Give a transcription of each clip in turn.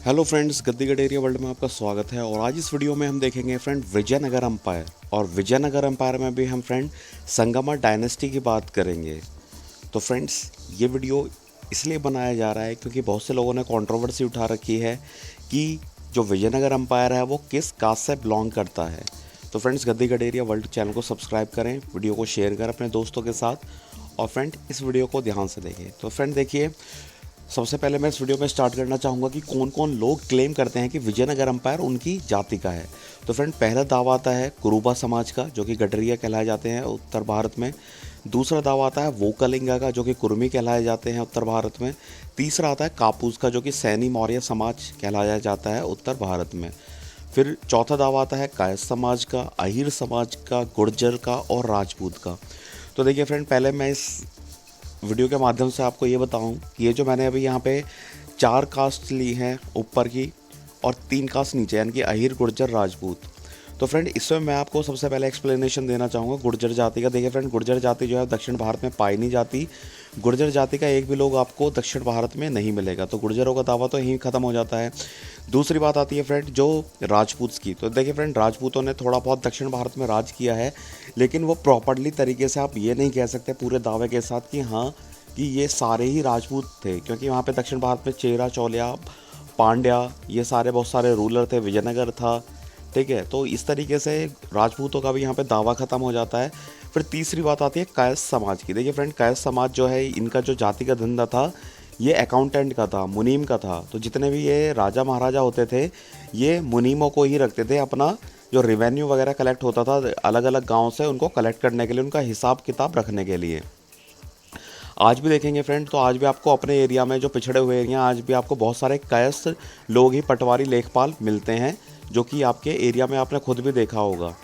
Hello friends, गद्दी गडेरिया world में आपका स्वागत है। और आज इस वीडियो में हम देखेंगे फ्रेंड विजयनगर एम्पायर। और विजयनगर एम्पायर में भी हम फ्रेंड संगमा डायनेस्टी की बात करेंगे। तो फ्रेंड्स, ये वीडियो इसलिए बनाया जा रहा है क्योंकि बहुत से लोगों ने कंट्रोवर्सी उठा रखी है कि जो विजयनगर एम्पायर है वो किस कास्ट से बिलोंग करता है। तो फ्रेंड्स, गद्दी गडेरिया वर्ल्ड चैनल को सब्सक्राइब करें, वीडियो को शेयर करें अपने दोस्तों के साथ और फ्रेंड इस वीडियो को ध्यान से देखें। तो फ्रेंड देखिए, सबसे पहले मैं इस वीडियो में स्टार्ट करना चाहूँगा कि कौन कौन लोग क्लेम करते हैं कि विजयनगर एम्पायर उनकी जाति का है। तो फ्रेंड, पहला दावा आता है कुरुबा समाज का, जो कि गडरिया कहलाए जाते हैं उत्तर भारत में। दूसरा दावा आता है वोकलिंगा का, जो कि कुर्मी कहलाए जाते हैं उत्तर भारत में। तीसरा आता है कापूस का, जो कि सैनी मौर्य समाज कहलाया जाता है उत्तर भारत में। फिर चौथा दावा आता है कायस्थ समाज का, अहीर समाज का, गुर्जर का और राजपूत का। तो देखिए फ्रेंड, पहले मैं इस वीडियो के माध्यम से आपको ये बताऊं कि ये जो मैंने अभी यहाँ पे 4 कास्ट ली हैं ऊपर की और 3 कास्ट नीचे, यानी कि अहीर, गुर्जर, राजपूत। तो फ्रेंड, इसमें मैं आपको सबसे पहले एक्सप्लेनेशन देना चाहूँगा गुर्जर जाति का। देखिए फ्रेंड, गुर्जर जाति जो है दक्षिण भारत में पाई नहीं जाती। गुर्जर जाति का एक भी लोग आपको दक्षिण भारत में नहीं मिलेगा। तो गुर्जरों का दावा तो यहीं ख़त्म हो जाता है। दूसरी बात आती है फ्रेंड जो राजपूत की। तो देखिए फ्रेंड, राजपूतों ने थोड़ा बहुत दक्षिण भारत में राज किया है, लेकिन वो प्रॉपरली तरीके से आप ये नहीं कह सकते पूरे दावे के साथ कि हाँ कि ये सारे ही राजपूत थे, क्योंकि वहाँ पे दक्षिण भारत में चेरा, चौलिया, पांड्या, ये सारे बहुत सारे रूलर थे, विजयनगर था, ठीक है। तो इस तरीके से राजपूतों का भी यहाँ पे दावा ख़त्म हो जाता है। फिर तीसरी बात आती है कायस्थ समाज की। देखिए फ्रेंड, कायस्थ समाज जो है इनका जो जाति का धंधा था ये अकाउंटेंट का था, मुनीम का था। तो जितने भी ये राजा महाराजा होते थे ये मुनीमों को ही रखते थे अपना जो रेवेन्यू वगैरह कलेक्ट होता था अलग अलग गाँव से, उनको कलेक्ट करने के लिए, उनका हिसाब किताब रखने के लिए। आज भी देखेंगे फ्रेंड, तो आज भी आपको अपने एरिया में जो पिछड़े हुए एरिया, आज भी आपको बहुत सारे कायस्थ लोग ही पटवारी, लेखपाल मिलते हैं, जो कि आपके एरिया में आपने खुद भी देखा होगा।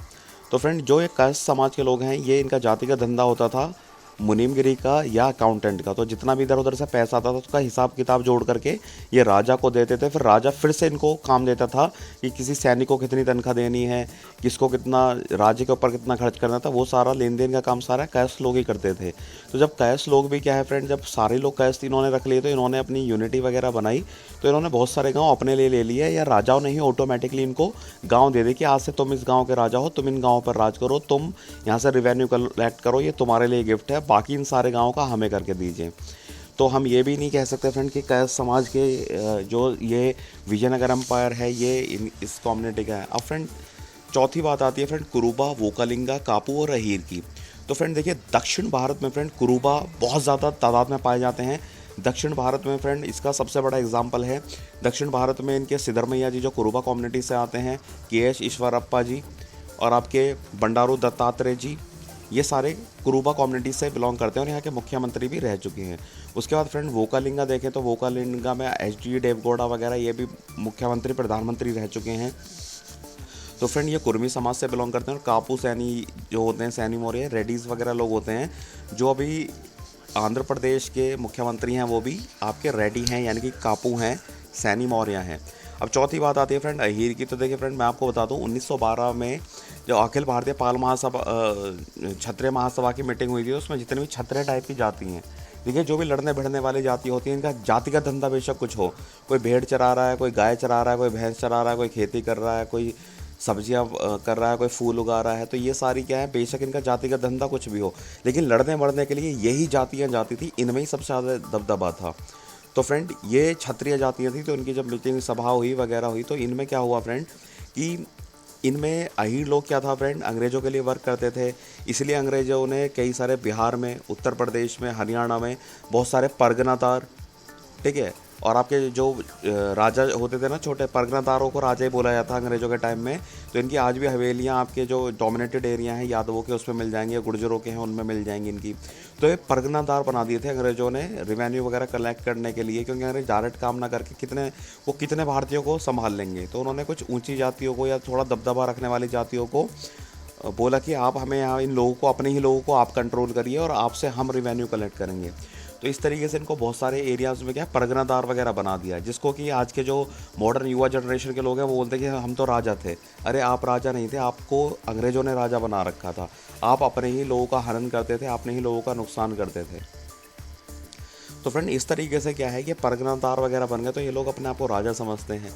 तो फ्रेंड, जो ये कायस्थ समाज के लोग हैं ये इनका जाति का धंधा होता था मुनीमगिरी का या अकाउंटेंट का। तो जितना भी इधर उधर से पैसा आता था उसका हिसाब किताब जोड़ करके ये राजा को देते थे। फिर राजा फिर से इनको काम देता था कि किसी सैनिक को कितनी तनख्वाह देनी है, किसको कितना, राज्य के ऊपर कितना खर्च करना था, वो सारा लेन देन का काम सारा कायस्थ लोग ही करते थे। तो जब कायस्थ लोग भी क्या है फ्रेंड, जब सारे लोग कायस्थ इन्होंने रख लिए तो इन्होंने अपनी यूनिटी वगैरह बनाई, तो इन्होंने बहुत सारे गाँव अपने लिए ले लिए, या राजाओं ने ही ऑटोमेटिकली इनको गाँव दे दिए कि आज से तुम इस गाँव के राजा हो, तुम इन गाँव पर राज करो, तुम यहाँ से रेवेन्यू कलेक्ट करो, ये तुम्हारे लिए गिफ्ट है, बाकी इन सारे गाँव का हमें करके दीजिए। तो हम ये भी नहीं कह सकते फ्रेंड कि कायस्थ समाज के जो ये विजयनगर एम्पायर है ये इस कम्युनिटी का है। अब फ्रेंड, चौथी बात आती है फ्रेंड कुरुबा, वोकलिंगा, कापू और अहीर की। तो फ्रेंड देखिए, दक्षिण भारत में फ्रेंड कुरुबा बहुत ज़्यादा तादाद में पाए जाते हैं। दक्षिण भारत में फ्रेंड इसका सबसे बड़ा एग्जाम्पल है, दक्षिण भारत में इनके सिद्धरमैया जी जो कुरुबा कम्युनिटी से आते हैं, के.एस. ईश्वरप्पा जी और आपके बंडारू दत्तात्रेय जी, ये सारे कुरुबा कम्युनिटी से बिलोंग करते हैं और यहाँ के मुख्यमंत्री भी रह चुके हैं। उसके बाद फ्रेंड वोकालिंगा देखें तो वोकालिंगा में एच.डी. देवगौड़ा वगैरह ये भी मुख्यमंत्री, प्रधानमंत्री रह चुके हैं। तो फ्रेंड ये कुर्मी समाज से बिलोंग करते हैं। और कापू सैनी जो होते हैं, सैनी मौर्य, रेड्डीज़ वगैरह लोग होते हैं, जो अभी आंध्र प्रदेश के मुख्यमंत्री हैं वो भी आपके रेड्डी हैं, यानी कि कापू हैं, सैनी मौर्य हैं। अब चौथी बात आती है फ्रेंड अहीर की। तो देखिए फ्रेंड, मैं आपको बता दूं 1912 में जो अखिल भारतीय पाल महासभा, क्षत्रिय महासभा की मीटिंग हुई थी, उसमें जितनी भी क्षत्रिय टाइप की जाति हैं, देखिए जो भी लड़ने भिड़ने वाली जाति होती है, इनका जाति का धंधा बेशक कुछ हो, कोई भेड़ चरा रहा है, कोई गाय चरा रहा है, कोई भैंस चरा रहा है, कोई खेती कर रहा है, कोई सब्जियां कर रहा है, कोई फूल उगा रहा है, तो ये सारी क्या है, बेशक इनका जाति का धंधा कुछ भी हो, लेकिन लड़ने मरने के लिए यही जातियाँ जाती थी, इनमें ही सबसे ज़्यादा दबदबा था। तो फ्रेंड ये क्षत्रिय जातियाँ थी, तो इनकी जब मीटिंग सभा हुई वगैरह हुई, तो इनमें क्या हुआ फ्रेंड कि इनमें अहीर लोग क्या था फ्रेंड, अंग्रेज़ों के लिए वर्क करते थे। इसलिए अंग्रेज़ों ने कई सारे बिहार में, उत्तर प्रदेश में, हरियाणा में बहुत सारे परगनादार, ठीक है, और आपके जो राजा होते थे ना, छोटे परगनादारों को राजा ही बोला जाता था अंग्रेज़ों के टाइम में। तो इनकी आज भी हवेलियाँ आपके जो डोमिनेटेड एरिया हैं यादवों के उसमें मिल जाएंगी, या गुर्जरों के हैं उनमें मिल जाएंगी इनकी। तो ये परगनादार बना दिए थे अंग्रेज़ों ने रेवेन्यू वगैरह कलेक्ट करने के लिए, क्योंकि अंग्रेज डायरेक्ट काम ना करके कितने भारतीयों को संभाल लेंगे। तो उन्होंने कुछ ऊँची जातियों को या थोड़ा दबदबा रखने वाली जातियों को बोला कि आप हमें यहाँ इन लोगों को, अपने ही लोगों को आप कंट्रोल करिए और आपसे हम रेवेन्यू कलेक्ट करेंगे। तो इस तरीके से इनको बहुत सारे एरियाज़ में क्या परगनादार वगैरह बना दिया, जिसको कि आज के जो मॉडर्न युवा जनरेशन के लोग हैं वो बोलते हैं कि हम तो राजा थे। अरे आप राजा नहीं थे, आपको अंग्रेज़ों ने राजा बना रखा था। आप अपने ही लोगों का हनन करते थे, अपने ही लोगों का नुकसान करते थे। तो फ्रेंड इस तरीके से क्या है कि परगनादार वगैरह बन गए, तो ये लोग अपने आप को राजा समझते हैं।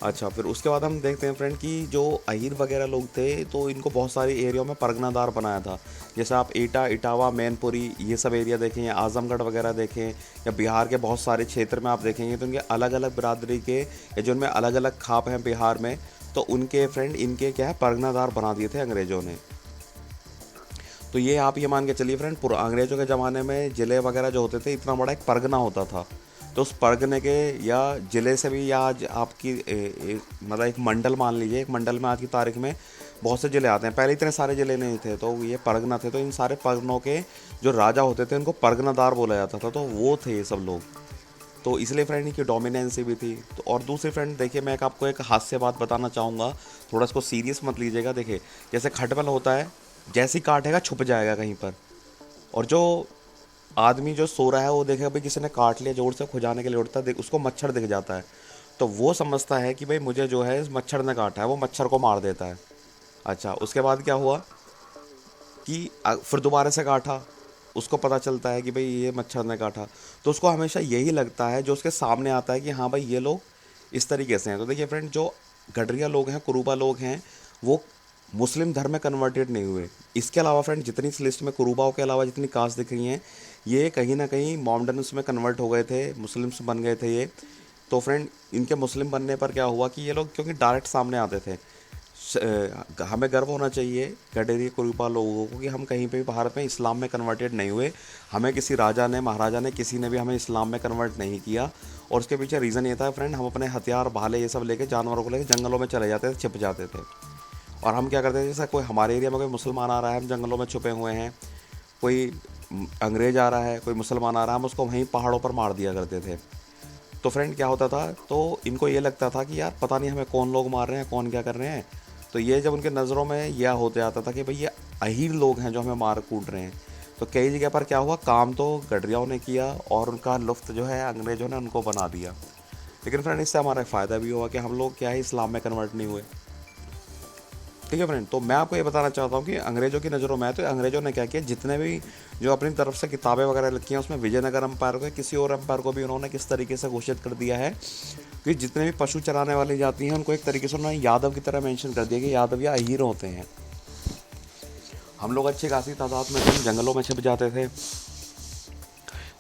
अच्छा, फिर उसके बाद हम देखते हैं फ्रेंड कि जो अहीर वगैरह लोग थे तो इनको बहुत सारी एरिया में परगनादार बनाया था। जैसे आप एटा, इटावा, मैनपुरी ये सब एरिया देखें, या आजमगढ़ वगैरह देखें, या बिहार के बहुत सारे क्षेत्र में आप देखेंगे तो उनके अलग अलग बिरादरी के, या जो उनमें अलग अलग खाप हैं बिहार में, तो उनके फ्रेंड इनके क्या है परगनादार बना दिए थे अंग्रेज़ों ने। तो ये आप ये मान के चलिए फ्रेंड, अंग्रेज़ों के ज़माने में ज़िले वगैरह जो होते थे, इतना बड़ा एक परगना होता था। तो उस परगने के या ज़िले से भी, या आज आपकी मतलब एक मंडल मान लीजिए, एक मंडल में आज की तारीख में बहुत से ज़िले आते हैं। पहले इतने सारे ज़िले नहीं थे, तो ये परगना थे। तो इन सारे परगनों के जो राजा होते थे उनको परगनादार बोला जाता था, तो वो थे ये सब लोग। तो इसलिए फ्रेंड इनकी डोमिनेंसी भी थी। तो और दूसरी फ्रेंड देखिए, मैं आपको एक हास्य बात बताना चाहूँगा, थोड़ा इसको सीरियस मत लीजिएगा। देखिए जैसे खटमल होता है, जैसे ही काटेगा छुप जाएगा कहीं पर, और जो आदमी जो सो रहा है वो देखेगा भाई किसी ने काट लिया, जोर से खुजाने के लिए उठता है, उसको मच्छर दिख जाता है, तो वो समझता है कि भाई मुझे जो है इस मच्छर ने काटा है, वो मच्छर को मार देता है। अच्छा, उसके बाद क्या हुआ कि फिर दोबारा से काटा, उसको पता चलता है कि भाई ये मच्छर ने काटा, तो उसको हमेशा यही लगता है जो उसके सामने आता है कि हाँ भाई ये लोग इस तरीके से हैं। तो देखिए फ्रेंड, जो गडरिया लोग हैं, कुरुबा लोग हैं, वो मुस्लिम धर्म में कन्वर्टेड नहीं हुए। इसके अलावा फ्रेंड जितनी इस लिस्ट में कुरुबाओं के अलावा जितनी कास्ट दिख रही हैं, ये कहीं ना कहीं मोहम्मडन्स में कन्वर्ट हो गए थे, मुस्लिम्स बन गए थे ये। तो फ्रेंड इनके मुस्लिम बनने पर क्या हुआ कि ये लोग क्योंकि डायरेक्ट सामने आते थे, हमें गर्व होना चाहिए गडेरी कुरुबा लोगों को कि हम कहीं पे भी भारत में इस्लाम में कन्वर्टेड नहीं हुए। हमें किसी राजा ने, महाराजा ने, किसी ने भी हमें इस्लाम में कन्वर्ट नहीं किया। और उसके पीछे रीज़न ये था फ्रेंड, हम अपने हथियार, भाले ये सब लेके, जानवरों को लेकर जंगलों में चले जाते थे, छिप जाते थे। और हम क्या करते थे, जैसा कोई हमारे एरिया में कोई मुसलमान आ रहा है, हम जंगलों में छुपे हुए हैं, कोई अंग्रेज़ आ रहा है, कोई मुसलमान आ रहा है, हम उसको वहीं पहाड़ों पर मार दिया करते थे। तो फ्रेंड क्या होता था, तो इनको ये लगता था कि यार पता नहीं हमें कौन लोग मार रहे हैं, कौन क्या कर रहे हैं। तो ये जब उनके नज़रों में यह होते आता था कि भाई ये अहीर लोग हैं जो हमें मार कूट रहे हैं। तो कई जगह पर क्या हुआ, काम तो गडरियाओं ने किया और उनका लुफ्त जो है अंग्रेज़ों ने उनको बना दिया। लेकिन फ्रेंड इससे हमारा फ़ायदा भी हुआ कि हम लोग क्या है इस्लाम में कन्वर्ट नहीं हुए। ठीक है फ्रेंड, तो मैं आपको ये बताना चाहता हूँ कि अंग्रेज़ों की नज़रों में, तो अंग्रेज़ों ने क्या किया, जितने भी जो अपनी तरफ से किताबें वगैरह लिखी हैं, उसमें विजयनगर अम्पायर को, किसी और अम्पायर को भी उन्होंने किस तरीके से घोषित कर दिया है कि जितने भी पशु चराने वाली जाती हैं उनको एक तरीके से उन्होंने यादव की तरह मेंशन कर दिया कि यादव या अहीर होते हैं। हम लोग अच्छी खासी तादाद में जंगलों में छिप जाते थे।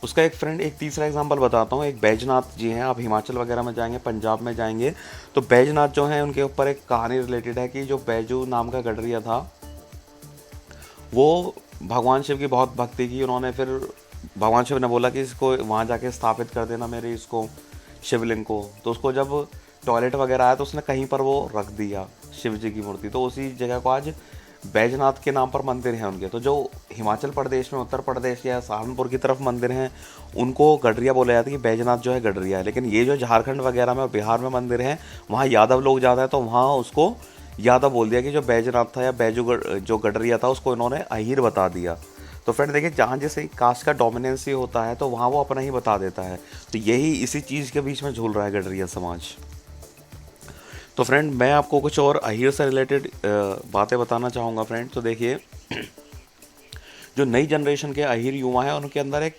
उसका एक फ्रेंड एक तीसरा एग्जांपल बताता हूँ। एक बैजनाथ जी हैं, आप हिमाचल वगैरह में जाएंगे, पंजाब में जाएंगे, तो बैजनाथ जो हैं उनके ऊपर एक कहानी रिलेटेड है कि जो बैजू नाम का गडरिया था, वो भगवान शिव की बहुत भक्ति की। उन्होंने फिर भगवान शिव ने बोला कि इसको वहाँ जाके स्थापित कर देना मेरे इसको शिवलिंग को। तो उसको जब टॉयलेट वगैरह आया तो उसने कहीं पर वो रख दिया शिव जी की मूर्ति। तो उसी जगह को आज बैजनाथ के नाम पर मंदिर हैं उनके। तो जो हिमाचल प्रदेश में, उत्तर प्रदेश या सहारनपुर की तरफ मंदिर हैं, उनको गडरिया बोला जाता है कि बैजनाथ जो है गडरिया है। लेकिन ये जो झारखंड वगैरह में और बिहार में मंदिर हैं, वहाँ यादव लोग ज़्यादा है, तो वहाँ उसको यादव बोल दिया कि जो बैजनाथ था या जो गडरिया था, उसको इन्होंने अहीर बता दिया। तो फ्रेंड देखिए, जहाँ जैसे कास्ट का डोमिनेंसी होता है तो वहाँ वो अपना ही बता देता है। तो यही इसी चीज़ के बीच में झूल रहा है गडरिया समाज। तो फ्रेंड मैं आपको कुछ और अहीर से रिलेटेड बातें बताना चाहूँगा फ्रेंड। तो देखिए, जो नई जनरेशन के अहीर युवा हैं उनके अंदर एक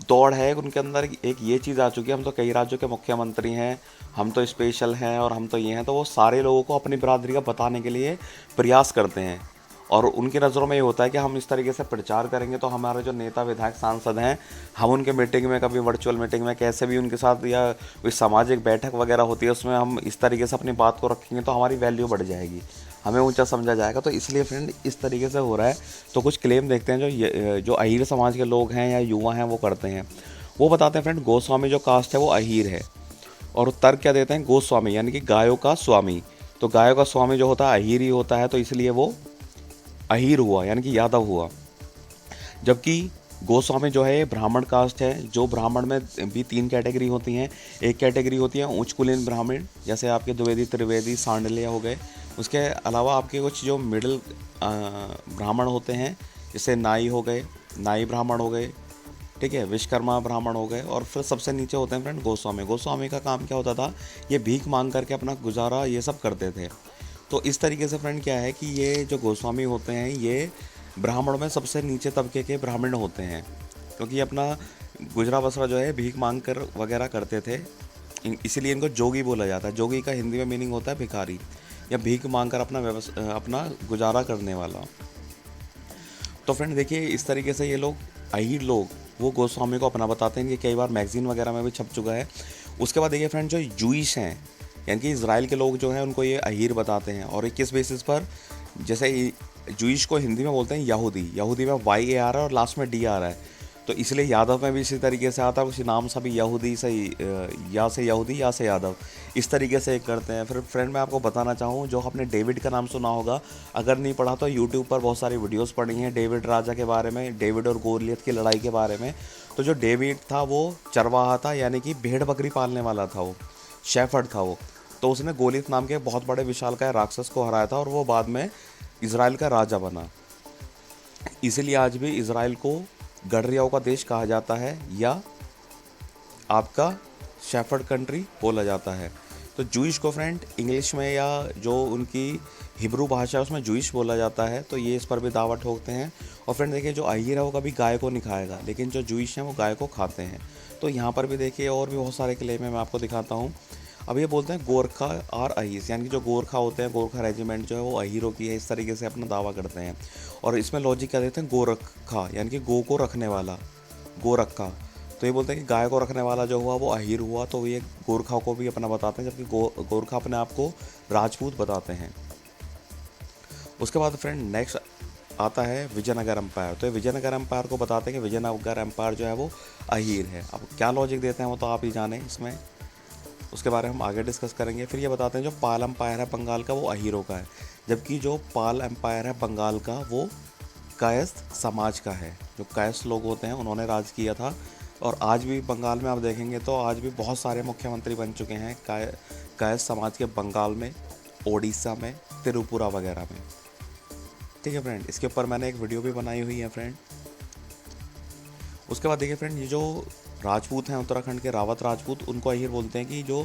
दौड़ है, उनके अंदर एक ये चीज़ आ चुकी है, हम तो कई राज्यों के मुख्यमंत्री हैं, हम तो स्पेशल हैं और हम तो ये हैं। तो वो सारे लोगों को अपनी बिरादरी का बताने के लिए प्रयास करते हैं। और उनकी नज़रों में ये होता है कि हम इस तरीके से प्रचार करेंगे तो हमारे जो नेता, विधायक, सांसद हैं, हम उनके मीटिंग में, कभी वर्चुअल मीटिंग में, कैसे भी उनके साथ, या कोई सामाजिक बैठक वगैरह होती है, उसमें हम इस तरीके से अपनी बात को रखेंगे तो हमारी वैल्यू बढ़ जाएगी, हमें ऊंचा समझा जाएगा। तो इसलिए फ्रेंड इस तरीके से हो रहा है। तो कुछ क्लेम देखते हैं जो अहीर समाज के लोग हैं या युवा हैं वो करते हैं। वो बताते हैं फ्रेंड, गोस्वामी जो कास्ट है वो अहीर है। और तर्क क्या देते हैं, गोस्वामी यानी कि गायों का स्वामी। तो गायों का स्वामी जो होता है अहीर ही होता है, तो इसलिए वो अहीर हुआ, यानी कि यादव हुआ। जबकि गोस्वामी जो है ब्राह्मण कास्ट है। जो ब्राह्मण में भी 3 कैटेगरी होती हैं। एक कैटेगरी होती है उच्च कुलीन ब्राह्मण, जैसे आपके द्विवेदी, त्रिवेदी, सांडल्य हो गए। उसके अलावा आपके कुछ जो मिडिल ब्राह्मण होते हैं, जैसे नाई हो गए, नाई ब्राह्मण हो गए, ठीक है, विश्वकर्मा ब्राह्मण हो गए। और फिर सबसे नीचे होते हैं फ्रेंड गोस्वामी। गोस्वामी का काम क्या होता था, ये भीख मांग करके अपना गुजारा ये सब करते थे। तो इस तरीके से फ्रेंड क्या है कि ये जो गोस्वामी होते हैं ये ब्राह्मणों में सबसे नीचे तबके के ब्राह्मण होते हैं, क्योंकि अपना गुजरा बसरा जो है भीख मांग कर वगैरह करते थे, इसीलिए इनको जोगी बोला जाता है। जोगी का हिंदी में मीनिंग होता है भिखारी या भीख मांग कर अपना गुजारा करने वाला। तो फ्रेंड देखिए, इस तरीके से ये लोग अहीर लोग वो गोस्वामी को अपना बताते हैं, कि कई बार मैगजीन वगैरह में भी छप चुका है। उसके बाद देखिए फ्रेंड, जो जूइश हैं यानी कि इज़राइल के लोग जो हैं उनको ये अहीर बताते हैं। और ये किस बेसिस पर, जैसे जूइश को हिंदी में बोलते हैं यहूदी, यहूदी में वाई ए आ रहा है और लास्ट में डी आ रहा है, तो इसलिए यादव में भी इसी तरीके से आता है, उसी नाम से भी यहूदी से या से यहूदी या से यादव, इस तरीके से करते हैं। फिर फ्रेंड मैं आपको बताना चाहूँ, जो आपने डेविड का नाम सुना होगा, अगर नहीं पढ़ा तो यूट्यूब पर बहुत सारी वीडियोस पड़ी हैं डेविड राजा के बारे में, डेविड और गोलियत की लड़ाई के बारे में। तो जो डेविड था वो चरवाहा था, यानी कि भेड़ बकरी पालने वाला था, वो शेफर्ड था वो। तो उसने गोलियत नाम के बहुत बड़े विशालकाय राक्षस को हराया था और वो बाद में इज़राइल का राजा बना। इसीलिए आज भी इज़राइल को गडरियाओं का देश कहा जाता है या आपका शेफर्ड कंट्री बोला जाता है। तो जूइश को फ्रेंड इंग्लिश में या जो उनकी हिब्रू भाषा है उसमें जूइश बोला जाता है, तो ये इस पर भी दावा ठोकते हैं। और फ्रेंड देखिए, जो अहीर है वो कभी गाय को नहीं खाएगा, लेकिन जो जूइश हैं वो गाय को खाते हैं। तो यहाँ पर भी देखिए और भी बहुत सारे क्लेम है, मैं आपको दिखाता हूँ। अब ये बोलते हैं गोरखा और अहीर, यानी कि जो गोरखा होते हैं, गोरखा रेजिमेंट जो है वो अहीरों की है, इस तरीके से अपना दावा करते हैं। और इसमें लॉजिक क्या देते हैं, गोरखा यानी कि गो को रखने वाला, गोरखा। तो ये बोलते हैं कि गाय को रखने वाला जो हुआ वो अहीर हुआ, तो ये गोरखा को भी अपना बताते हैं, जबकि गोरखा अपने आप को राजपूत बताते हैं। उसके बाद फ्रेंड नेक्स्ट आता है विजयनगर एम्पायर। तो ये विजयनगर एम्पायर को बताते हैं कि विजयनगर एम्पायर जो है वो अहीर है। अब क्या लॉजिक देते हैं वो तो आप ही जाने, इसमें उसके बारे में हम आगे डिस्कस करेंगे। फिर ये बताते हैं जो पाल एम्पायर है बंगाल का वो अहीरों का है, जबकि जो पाल एम्पायर है बंगाल का वो कायस्थ समाज का है। जो कायस्थ लोग होते हैं उन्होंने राज किया था, और आज भी बंगाल में आप देखेंगे तो आज भी बहुत सारे मुख्यमंत्री बन चुके हैं कायस्थ समाज के, बंगाल में, ओडिशा में, त्रिपुरा वगैरह में। ठीक है फ्रेंड, इसके ऊपर मैंने एक वीडियो भी बनाई हुई है फ्रेंड। उसके बाद देखिए फ्रेंड, ये जो राजपूत हैं उत्तराखंड के, रावत राजपूत, उनको अहीर बोलते हैं कि जो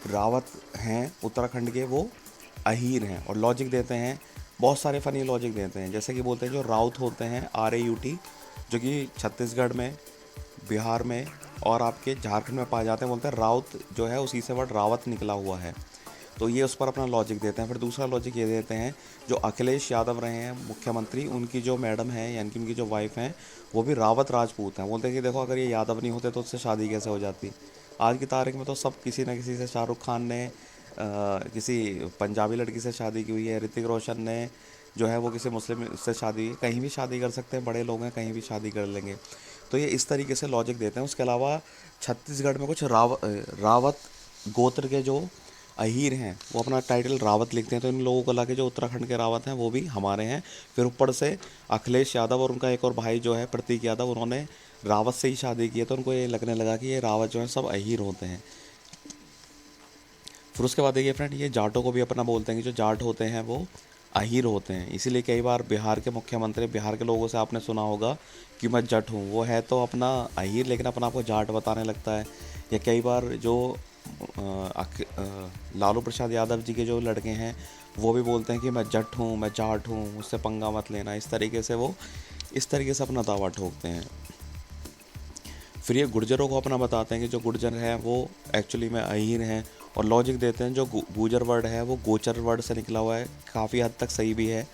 रावत हैं उत्तराखंड के वो अहीर हैं। और लॉजिक देते हैं, बहुत सारे फ़नी लॉजिक देते हैं, जैसे कि बोलते हैं जो राउत होते हैं RAUT, जो कि छत्तीसगढ़ में, बिहार में और आपके झारखंड में पाए जाते हैं, बोलते हैं राउत जो है उसी से वर्ड रावत निकला हुआ है। तो ये उस पर अपना लॉजिक देते हैं। फिर दूसरा लॉजिक ये देते हैं, जो अखिलेश यादव रहे हैं मुख्यमंत्री, उनकी जो मैडम है यानी कि उनकी जो वाइफ हैं वो भी रावत राजपूत हैं। बोलते हैं कि देखो अगर ये यादव नहीं होते तो उससे शादी कैसे हो जाती। आज की तारीख में तो सब किसी न किसी से, शाहरुख खान ने किसी पंजाबी लड़की से शादी की हुई है, ऋतिक रोशन ने जो है वो किसी मुस्लिम से शादी, कहीं भी शादी कर सकते हैं, बड़े लोग हैं कहीं भी शादी कर लेंगे। तो ये इस तरीके से लॉजिक देते हैं। उसके अलावा छत्तीसगढ़ में कुछ रावत गोत्र के जो अहीर हैं वो अपना टाइटल रावत लिखते हैं, तो इन लोगों को लगे जो उत्तराखंड के रावत हैं वो भी हमारे हैं। फिर ऊपर से अखिलेश यादव और उनका एक और भाई जो है प्रतीक यादव, उन्होंने रावत से ही शादी की है, तो उनको ये लगने लगा कि ये रावत जो है सब अहीर होते हैं। फिर उसके बाद देखिए फ्रेंड, ये जाटों को भी अपना बोलते हैं कि जो जाट होते हैं वो अहीर होते हैं। इसीलिए कई बार बिहार के मुख्यमंत्री, बिहार के लोगों से आपने सुना होगा कि मैं जट हूँ, वो है तो अपना अहीर लेकिन अपना आपको जाट बताने लगता है। या कई बार जो लालू प्रसाद यादव जी के जो लड़के हैं वो भी बोलते हैं कि मैं जट हूँ, मैं जाट हूँ, मुझसे पंगा मत लेना। इस तरीके से वो इस तरीके से अपना दावा ठोकते हैं। फिर ये गुर्जरों को अपना बताते हैं कि जो गुर्जर हैं वो एक्चुअली में अहीर हैं। और लॉजिक देते हैं जो गुर्जर वर्ड है वो गोचर वर्ड से निकला हुआ है, काफ़ी हद तक सही भी है।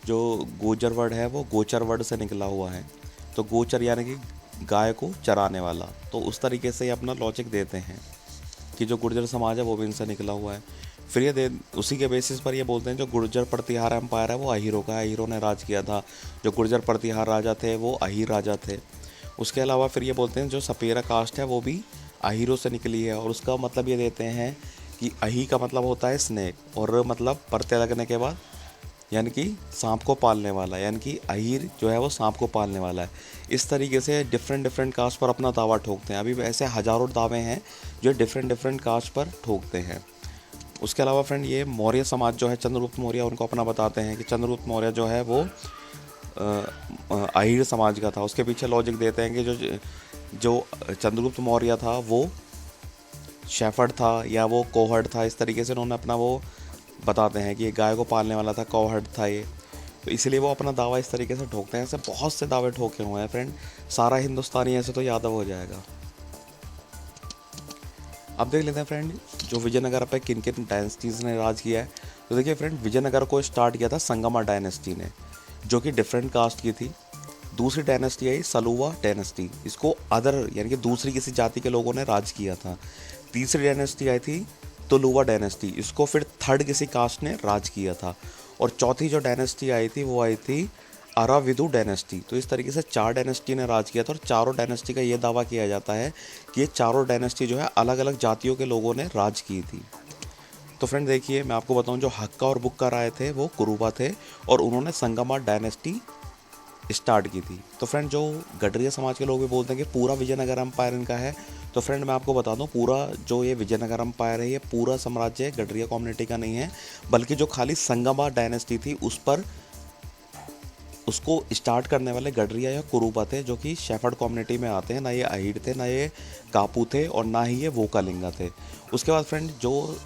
जो गुर्जर वर्ड है वो गोचर वर्ड से निकला हुआ है, तो गोचर यानी कि गाय को चराने वाला। तो उस तरीके से ये अपना लॉजिक देते हैं कि जो गुर्जर समाज है वो भी इनसे निकला हुआ है। फिर ये उसी के बेसिस पर ये बोलते हैं जो गुर्जर प्रतिहार एम्पायर है वो अहीरों का है, अहीरों ने राज किया था। जो गुर्जर प्रतिहार राजा थे वो अहीर राजा थे। उसके अलावा फिर ये बोलते हैं जो सपेरा कास्ट है वो भी अहीरों से निकली है। और उसका मतलब ये देते हैं कि अही का मतलब होता है स्नेक, और मतलब परते लगने के बाद यानी कि सांप को पालने वाला, यानी कि अहीर जो है वो सांप को पालने वाला है। इस तरीके से डिफरेंट कास्ट पर अपना दावा ठोकते हैं। अभी ऐसे हज़ारों दावे हैं जो डिफरेंट कास्ट पर ठोकते हैं। उसके अलावा फ्रेंड ये मौर्य समाज जो है, चंद्रगुप्त मौर्य, उनको अपना बताते हैं कि चंद्रगुप्त मौर्य जो है वो अहीर समाज का था। उसके पीछे लॉजिक देते हैं कि जो चंद्रगुप्त मौर्य था वो शेफर्ड था या वो कोहर्ड था। इस तरीके से उन्होंने अपना वो बताते हैं कि ये गाय को पालने वाला था, कोहर्ड था ये। तो इसलिए वो अपना दावा इस तरीके से ठोकते हैं। ऐसे बहुत से दावे ठोके हुए हैं फ्रेंड, सारा हिंदुस्तानी ऐसे तो यादव हो जाएगा। अब देख लेते हैं फ्रेंड, जो विजयनगर पे किन किन डायनेस्टीज़ ने राज किया है। तो देखिए फ्रेंड, विजयनगर को स्टार्ट किया था संगमा डायनेस्टी ने, जो कि डिफरेंट कास्ट की थी। दूसरी डायनेस्टी आई सलुवा डायनेस्टी, इसको अदर यानी कि दूसरी किसी जाति के लोगों ने राज किया था। तीसरी डायनेस्टी आई थी तुलुवा डायनेस्टी, इसको फिर थर्ड किसी कास्ट ने राज किया था। और चौथी जो डायनेस्टी आई थी वो आई थी अराविदु डायनेस्टी। तो इस तरीके से 4 डायनेस्टी ने राज किया था, और चारों डायनेस्टी का ये दावा किया जाता है कि ये चारों डायनेस्टी जो है अलग अलग जातियों के लोगों ने राज की थी। तो फ्रेंड देखिए, मैं आपको बताऊं, जो हक्का और बुक्का राय थे वो कुरुबा थे, और उन्होंने संगमा डायनेस्टी स्टार्ट की थी। तो फ्रेंड, जो गडरिया समाज के लोग भी बोलते हैं कि पूरा विजयनगर एम्पायर इनका है, तो फ्रेंड मैं आपको बता दूं, पूरा जो ये विजयनगर एम्पायर है, ये पूरा साम्राज्य गडरिया कम्युनिटी का नहीं है, बल्कि जो खाली संगमा डायनेस्टी थी उस पर उसको स्टार्ट करने वाले गडरिया या कुरुबा थे, जो कि शेफर्ड कम्युनिटी में आते हैं। ना ये अहीर थे, ना ये कापू थे, और ना ही ये वोकालिंगा थे। उसके बाद फ्रेंड, जो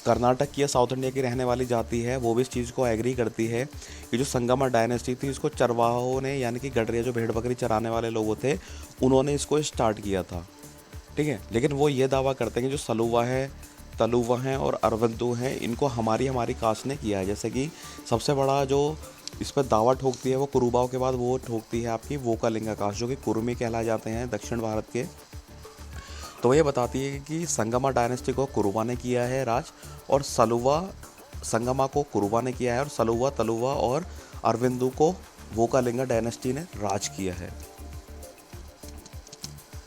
कर्नाटक की या साउथ इंडिया की रहने वाली जाति है, वो भी इस चीज़ को एग्री करती है कि जो संगमा डायनेस्टी थी, इसको चरवाहों ने, यानी कि गडरिया जो भेड़ बकरी चराने वाले लोग थे, उन्होंने इसको स्टार्ट किया था। ठीक है, लेकिन वो ये दावा करते हैं कि जो सलुवा है, तलुवा हैं और अरवंतु हैं, इनको हमारी कास्ट ने किया है। जैसे कि सबसे बड़ा जो इस पर दावा ठोकती है वो कुरुबाओं के बाद वो ठोकती है आपकी वोकालिंगा कास्ट, जो कि कुरुमी कहला जाते हैं दक्षिण भारत के। तो ये बताती है कि संगमा डायनेस्टी को कुरुबा ने किया है राज, और सलुवा संगमा को कुरुबा ने किया है, और सलुवा, तलुवा और अरविंदु को वोकालिंगा डायनेस्टी ने राज किया है।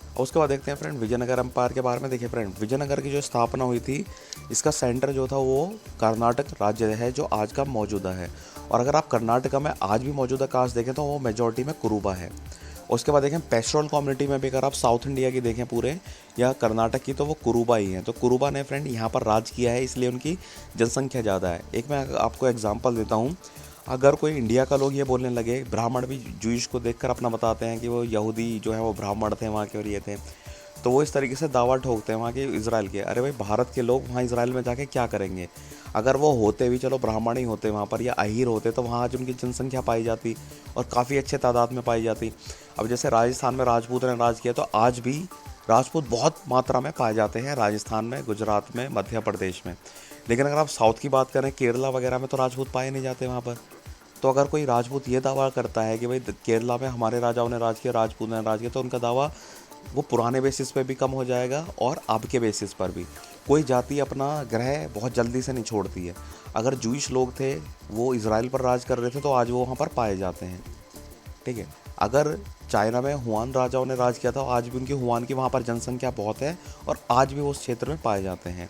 और उसके बाद देखते हैं फ्रेंड विजयनगर एम्पायर के बारे में। देखिए फ्रेंड, विजयनगर की जो स्थापना हुई थी, इसका सेंटर जो था वो कर्नाटक राज्य है, जो आज का मौजूदा है। और अगर आप कर्नाटका में आज भी मौजूदा कास्ट देखें तो वो मेजॉरिटी में कुरुबा है। उसके बाद देखें पेस्ट्रोल कम्युनिटी में भी, अगर आप साउथ इंडिया की देखें पूरे या कर्नाटक की, तो वो कुरुबा ही है। तो कुरुबा ने फ्रेंड यहाँ पर राज किया है, इसलिए उनकी जनसंख्या ज़्यादा है। एक मैं आपको एग्जांपल देता हूँ, अगर कोई इंडिया का लोग ये बोलने लगे, ब्राह्मण भी जूइश को देखकर अपना बताते हैं कि वो यहूदी जो है वो ब्राह्मण थे वहाँ के और ये थे, तो वो इस तरीके से दावा ठोकते हैं वहाँ के इजराइल के। अरे भाई, भारत के लोग वहाँ इजराइल में जाके क्या करेंगे? अगर वो होते भी, चलो ब्राह्मण ही होते वहाँ पर या अहीर होते, तो वहाँ आज उनकी जनसंख्या पाई जाती और काफ़ी अच्छे तादाद में पाई जाती। अब जैसे राजस्थान में राजपूत ने राज किया, तो आज भी राजपूत बहुत मात्रा में पाए जाते हैं राजस्थान में, गुजरात में, मध्य प्रदेश में। लेकिन अगर आप साउथ की बात करें, केरला वगैरह में, तो राजपूत पाए नहीं जाते वहाँ पर। तो अगर कोई राजपूत ये दावा करता है कि भाई केरला में हमारे राजाओं ने राज किया, राजपूत ने राज किया, तो उनका दावा वो पुराने बेसिस पे भी कम हो जाएगा और अब के बेसिस पर भी। कोई जाति अपना ग्रह बहुत जल्दी से नहीं छोड़ती है। अगर जूइश लोग थे, वो इजराइल पर राज कर रहे थे, तो आज वो वहाँ पर पाए जाते हैं। ठीक है, अगर चाइना में हुआन राजाओं ने राज किया था, आज भी उनकी हुआन की वहाँ पर जनसंख्या बहुत है और आज भी वो उस क्षेत्र में पाए जाते हैं।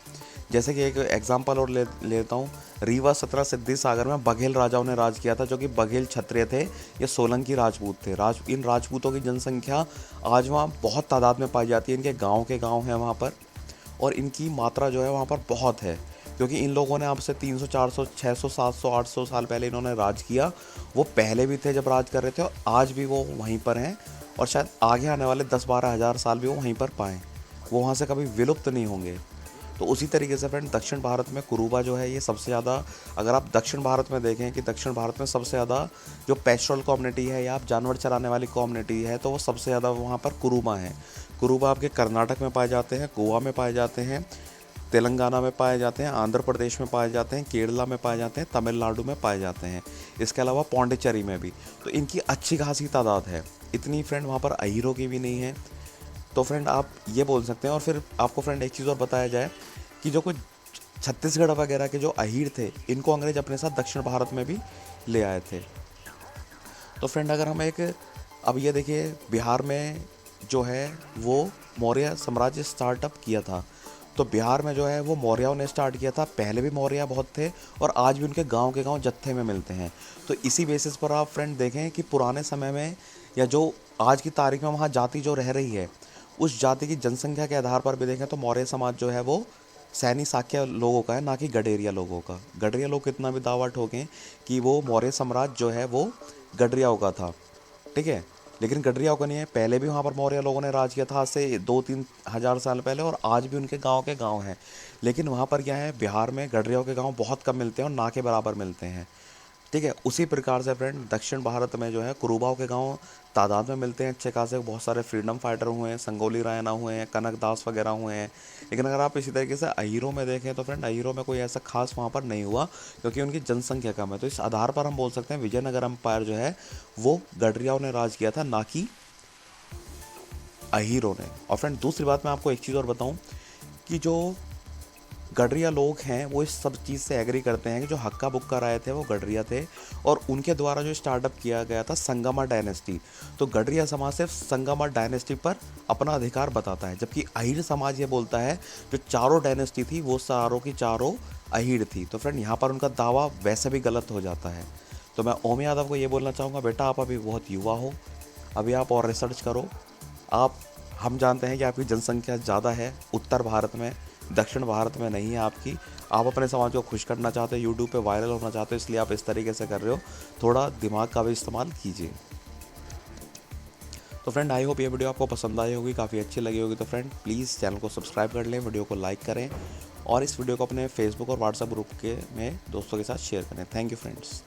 जैसे कि एक एग्जांपल और लेता हूँ, रीवा 17 सिद्धि सागर में बघेल राजाओं ने राज किया था, जो कि बघेल क्षत्रिय थे, ये सोलंकी राजपूत थे। इन राजपूतों की जनसंख्या आज वहाँ बहुत तादाद में पाई जाती है। इनके गाँव के गाँव हैं वहाँ पर, और इनकी मात्रा जो है वहाँ पर बहुत है, क्योंकि इन लोगों ने आपसे 300, 400, 600, 700, 800 साल पहले इन्होंने राज किया। वो पहले भी थे जब राज कर रहे थे, और आज भी वो वहीं पर हैं, और शायद आगे आने वाले 10-12 हज़ार साल भी वो वहीं पर पाएँ। वो वहाँ से कभी विलुप्त नहीं होंगे। तो उसी तरीके से फ्रेंड, दक्षिण भारत में कुरुबा जो है ये सबसे ज़्यादा, अगर आप दक्षिण भारत में देखें कि दक्षिण भारत में सबसे ज़्यादा जो पेस्ट्रोल कम्युनिटी है या आप जानवर चराने वाली कम्युनिटी है, तो वो सबसे ज़्यादा वहाँ पर कुरुबा है। कुरुबा आपके कर्नाटक में पाए जाते हैं, गोवा में पाए जाते हैं, तेलंगाना में पाए जाते हैं, आंध्र प्रदेश में पाए जाते हैं, केरला में पाए जाते हैं, तमिलनाडु में पाए जाते हैं, इसके अलावा पौंडीचेरी में भी। तो इनकी अच्छी खासी तादाद है। इतनी फ्रेंड वहाँ पर अहीरों की भी नहीं है। तो फ्रेंड आप ये बोल सकते हैं। और फिर आपको फ्रेंड एक चीज़ और बताया जाए कि जो कुछ छत्तीसगढ़ वगैरह के जो अहीर थे, इनको अंग्रेज अपने साथ दक्षिण भारत में भी ले आए थे। तो फ्रेंड अगर हम अब ये देखिए, बिहार में जो है वो मौर्य साम्राज्य स्टार्टअप किया था। तो बिहार में जो है वो मौर्यों ने स्टार्ट किया था। पहले भी मौर्य बहुत थे और आज भी उनके गांव के गांव जत्थे में मिलते हैं। तो इसी बेसिस पर आप फ्रेंड देखें कि पुराने समय में या जो आज की तारीख में वहाँ जाति जो रह रही है, उस जाति की जनसंख्या के आधार पर भी देखें तो मौर्य समाज जो है वो सैनी साक्य लोगों का है, ना कि गडेरिया लोगों का। गडरिया लोग कितना भी दावा ठोकें कि वो मौर्य साम्राज्य जो है वो गडरियाओं का था, ठीक है, लेकिन गडरियाओं का नहीं है। पहले भी वहाँ पर मौर्य लोगों ने राज किया था, आज से 2-3 हज़ार साल पहले, और आज भी उनके गांव के गांव हैं। लेकिन वहाँ पर क्या है, बिहार में गडरियाओं के गांव बहुत कम मिलते हैं और ना के बराबर मिलते हैं। ठीक है। उसी प्रकार से फ्रेंड दक्षिण भारत में जो है कुरुबाओं के गांव तादाद में मिलते हैं अच्छे खासे। बहुत सारे फ्रीडम फाइटर हुए हैं, संगोली रायना हुए हैं, कनक दास वगैरह हुए हैं। लेकिन अगर आप इसी तरीके से अहीरों में देखें तो फ्रेंड अहीरों में कोई ऐसा खास वहाँ पर नहीं हुआ, क्योंकि उनकी जनसंख्या कम है। तो इस आधार पर हम बोल सकते हैं विजयनगर एम्पायर जो है वो गडरियाओं ने राज किया था, ना कि अहीरों ने। और फ्रेंड दूसरी बात मैं आपको एक चीज़ और बताऊं कि जो गडरिया लोग हैं वो इस सब चीज़ से एग्री करते हैं कि जो हक्का बुक्का राय थे वो गडरिया थे, और उनके द्वारा जो स्टार्टअप किया गया था संगमा डायनेस्टी, तो गडरिया समाज सिर्फ संगमा डायनेस्टी पर अपना अधिकार बताता है, जबकि अहीर समाज ये बोलता है जो चारों डायनेस्टी थी वो चारों की चारों अहीर थी। तो फ्रेंड यहाँ पर उनका दावा वैसे भी गलत हो जाता है। तो मैं ओम यादव को ये बोलना चाहूँगा, बेटा आप अभी बहुत युवा हो, अभी आप और रिसर्च करो। आप हम जानते हैं कि आपकी जनसंख्या ज़्यादा है उत्तर भारत में, दक्षिण भारत में नहीं है आपकी। आप अपने समाज को खुश करना चाहते हो, यूट्यूब पे वायरल होना चाहते हो, इसलिए आप इस तरीके से कर रहे हो। थोड़ा दिमाग का भी इस्तेमाल कीजिए। तो फ्रेंड आई होप ये वीडियो आपको पसंद आई होगी, काफ़ी अच्छी लगी होगी। तो फ्रेंड प्लीज़ चैनल को सब्सक्राइब कर लें, वीडियो को लाइक करें और इस वीडियो को अपने फेसबुक और व्हाट्सएप ग्रुप के में दोस्तों के साथ शेयर करें। Thank you friends.